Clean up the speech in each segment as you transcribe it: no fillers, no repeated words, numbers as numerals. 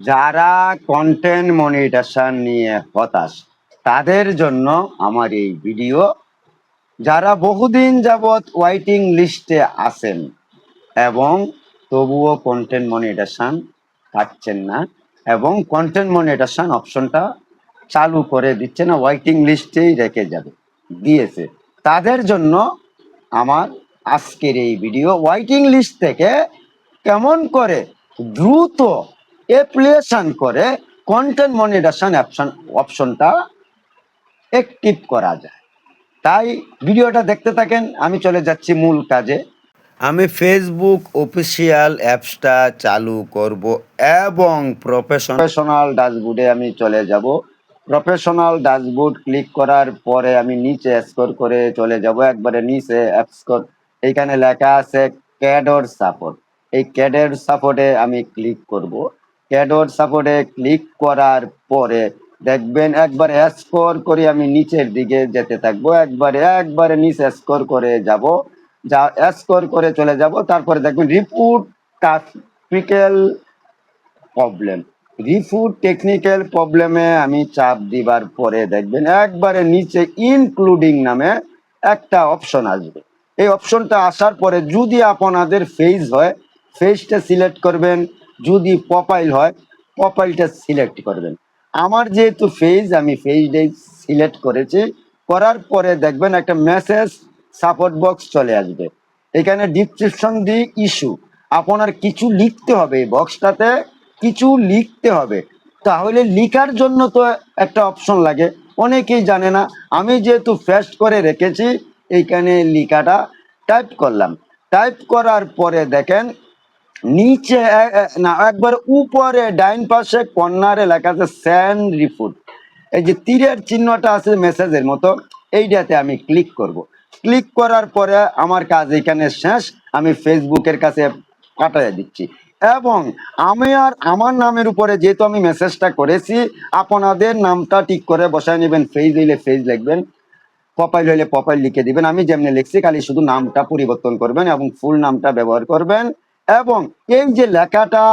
যারা content monetization নিয়ে হতাশ তাদের জন্য আমার এই ভিডিও। যারা বহুদিন যাবৎ ওয়েটিং লিস্টে আছেন এবং তবুও কন্টেন্ট মনিটাইজেশন পাচ্ছেন না এবং কন্টেন্ট মনিটাইজেশন অপশনটা চালু করে দিচ্ছে না, ওয়েটিং লিস্টেই রেখে যাবে দিয়েছে, তাদের জন্য আমার আজকের এই ভিডিও। ওয়েটিং লিস্ট থেকে কেমন করে দ্রুত অ্যাপ্লিকেশন করে কন্টেন্ট মনিটাইজেশন অপশনটা অ্যাক্টিভ করা যায়, তাই ভিডিওটা দেখতে থাকেন। আমি চলে যাচ্ছি মূল কাজে। আমি ফেসবুক অফিসিয়াল অ্যাপসটা চালু করব এবং প্রফেশনাল ড্যাশবোর্ডে আমি চলে যাব। প্রফেশনাল ড্যাশবোর্ড ক্লিক করার পরে আমি নিচে স্ক্রল করে চলে যাব, একবারে নিচে অ্যাপস এইখানে লেখা আছে ক্যাডর সাপোর্ট। এই ক্যাডর সাপোর্টে আমি ক্লিক করব। ক্যাডর সাপোর্টে ক্লিক করার পরে দেখবেন একবার স্ক্রল করে আমি নিচের দিকে যেতে থাকবো, একবারে নিচে স্ক্রল করে যাব, যা স্ক্রল করে চলে যাব। তারপরে দেখবেন report technical problem. Report technical প্রবলেমে আমি চাপ দিবার পরে দেখবেন একবারে নিচে ইনক্লুডিং নামে একটা অপশন আসবে। এই অপশনটা আসার পরে যদি আপনাদের ফেজ হয় ফেজটা সিলেক্ট করবেন, যদি প্রোফাইল হয় প্রোফাইলটা সিলেক্ট করবেন। আমার যেহেতু ফেজ, আমি ফেজটাই সিলেক্ট করেছি। করার পরে দেখবেন একটা মেসেজ সাপোর্ট বক্স চলে আসবে। এখানে ডিসক্রিপশন দিয়ে ইস্যু আপনার কিছু লিখতে হবে, এই বক্সটাতে কিছু লিখতে হবে। তাহলে লিখার জন্য তো একটা অপশন লাগে, অনেকেই জানে না। আমি যেহেতু পেস্ট করে রেখেছি, এইখানে লেখাটা টাইপ করলাম। টাইপ করার পরে দেখেন নিচে না একবার উপরে ডাইন পাশে কর্নারে লেখা আছে সেন্ড রিপোর্ট। এই যে তীরের চিহ্নটা আছে মেসেজের মতো, এইটাতে আমি ক্লিক করব। ক্লিক করার পরে আমার কাজ এখানে শেষ। আমি ফেসবুকের কাছে পাঠিয়ে দিচ্ছি এবং আমি আর আমার নামের উপরে যেহেতু আমি মেসেজটা করেছি, আপনাদের নামটা ঠিক করে বসায় নেবেন। ফেজ হইলে ফেজ লিখবেন, প্রোফাইল হইলে প্রোফাইল লিখে দিবেন। আমি যেমনি লিখছি খালি শুধু নামটা পরিবর্তন করবেন এবং ফুল নামটা ব্যবহার করবেন। এবং এই যে লেখাটা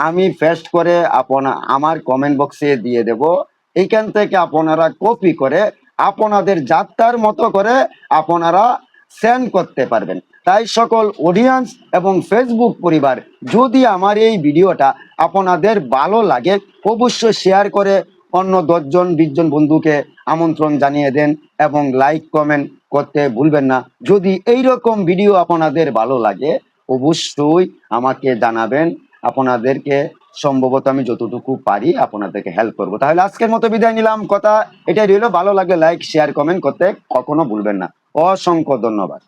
আমি পেস্ট করে আমার কমেন্ট বক্সে দিয়ে দেব, এইখান থেকে আপনারা কপি করে আপনাদের যাত্রার মতো করে আপনারা সেন্ড করতে পারবেন। তাই সকল অডিয়েন্স এবং ফেসবুক পরিবার, যদি আমার এই ভিডিওটা আপনাদের ভালো লাগে অবশ্যই শেয়ার করে অন্য 10 জন 20 জন বন্ধুকে আমন্ত্রণ জানিয়ে দেন এবং লাইক কমেন্ট করতে ভুলবেন না। যদি এইরকম ভিডিও আপনাদের ভালো লাগে অবশ্যই আমাকে জানাবেন। আপনাদেরকে সম্ভবত আমি যতটুকু পারি আপনাদেরকে হেল্প করব। তাহলে আজকের মতো বিদায় নিলাম। কথা এটাই রইল, ভালো লাগলে লাইক শেয়ার কমেন্ট করতে কখনো ভুলবেন না। অসংখ্য ধন্যবাদ।